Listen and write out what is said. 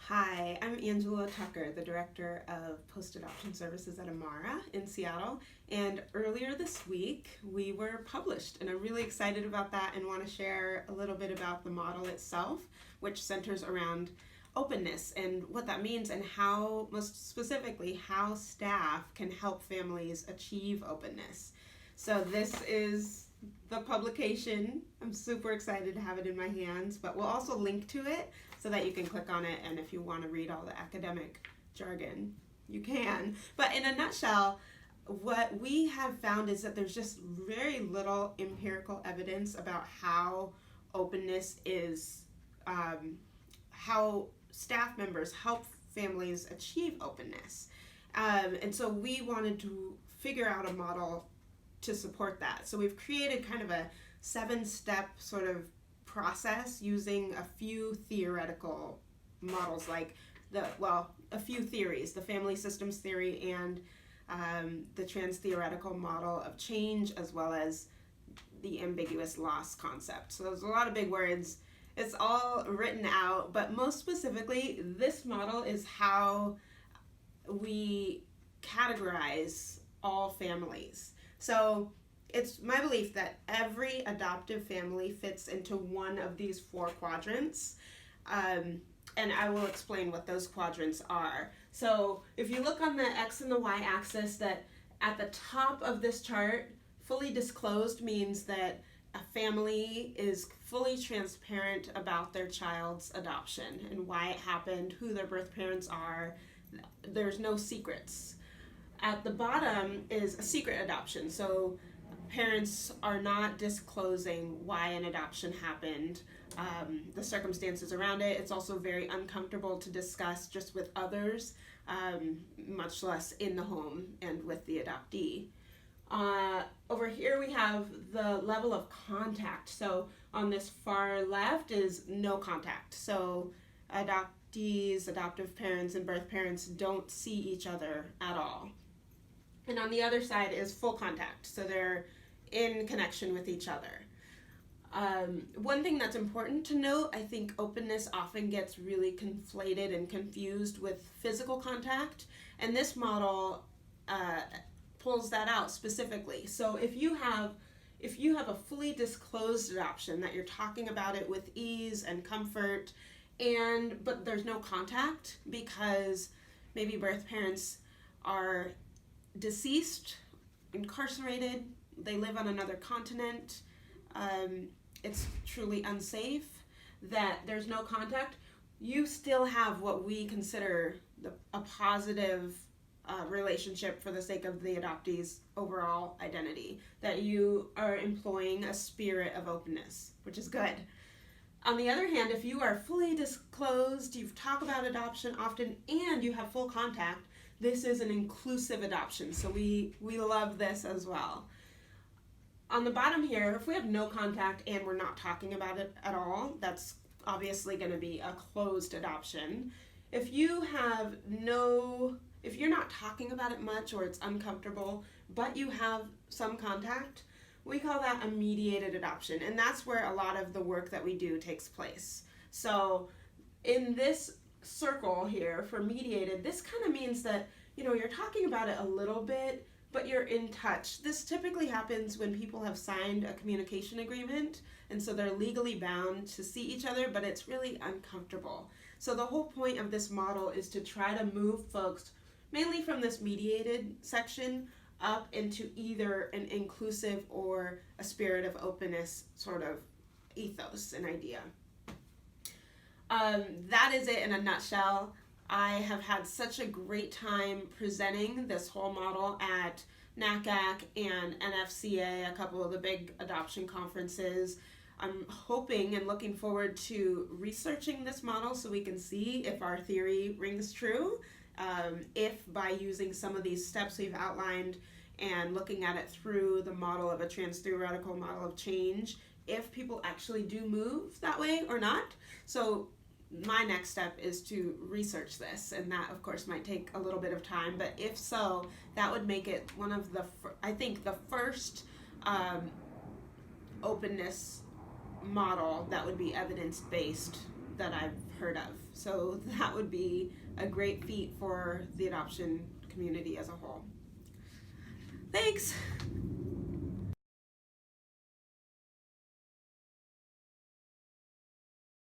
Hi, I'm Angela Tucker, the Director of Post-Adoption Services at Amara in Seattle, and earlier this week we were published, and I'm really excited about that and want to share a little bit about the model itself, which centers around openness and what that means and how, most specifically, how staff can help families achieve openness. So this is the publication. I'm super excited to have it in my hands, but we'll also link to it so that you can click on it, and if you want to read all the academic jargon, you can. But in a nutshell, what we have found is that there's just very little empirical evidence about how openness is, how staff members help families achieve openness. And so we wanted to figure out a model to support that. So we've created kind of a 7-step sort of process using a few theoretical models, like a few theories, the family systems theory and the trans-theoretical model of change, as well as the ambiguous loss concept. So there's a lot of big words. It's all written out, but most specifically, this model is how we categorize all families. So it's my belief that every adoptive family fits into one of these 4 quadrants, and I will explain what those quadrants are. So if you look on the X and the Y axis, that at the top of this chart, fully disclosed means that a family is fully transparent about their child's adoption and why it happened, who their birth parents are. There's no secrets. At the bottom is a secret adoption. So parents are not disclosing why an adoption happened, the circumstances around it. It's also very uncomfortable to discuss just with others, much less in the home and with the adoptee. Over here we have the level of contact. So on this far left is no contact. So adoptees, adoptive parents, and birth parents don't see each other at all. And on the other side is full contact, so they're in connection with each other. One thing that's important to note, I think openness often gets really conflated and confused with physical contact, and this model pulls that out specifically. So if you have a fully disclosed adoption, that you're talking about it with ease and comfort, but there's no contact because maybe birth parents are deceased, incarcerated, they live on another continent, it's truly unsafe, that there's no contact, you still have what we consider a positive relationship for the sake of the adoptee's overall identity, that you are employing a spirit of openness, which is good. On the other hand, if you are fully disclosed, you've talked about adoption often, and you have full contact, this is an inclusive adoption, so we love this as well. On the bottom here, if we have no contact and we're not talking about it at all, that's obviously going to be a closed adoption. If you're not talking about it much or it's uncomfortable, but you have some contact, we call that a mediated adoption, and that's where a lot of the work that we do takes place. So in this circle here for mediated, this kind of means that you're talking about it a little bit, but you're in touch. This typically happens when people have signed a communication agreement, and so they're legally bound to see each other, but it's really uncomfortable. So the whole point of this model is to try to move folks mainly from this mediated section up into either an inclusive or a spirit of openness sort of ethos and idea. That is it in a nutshell. I have had such a great time presenting this whole model at NACAC and NFCA, a couple of the big adoption conferences. I'm hoping and looking forward to researching this model so we can see if our theory rings true, if by using some of these steps we've outlined and looking at it through the model of a trans-theoretical model of change, if people actually do move that way or not. So my next step is to research this, and that of course might take a little bit of time, but if so, that would make it one of the first openness model that would be evidence-based that I've heard of. So that would be a great feat for the adoption community as a whole. Thanks.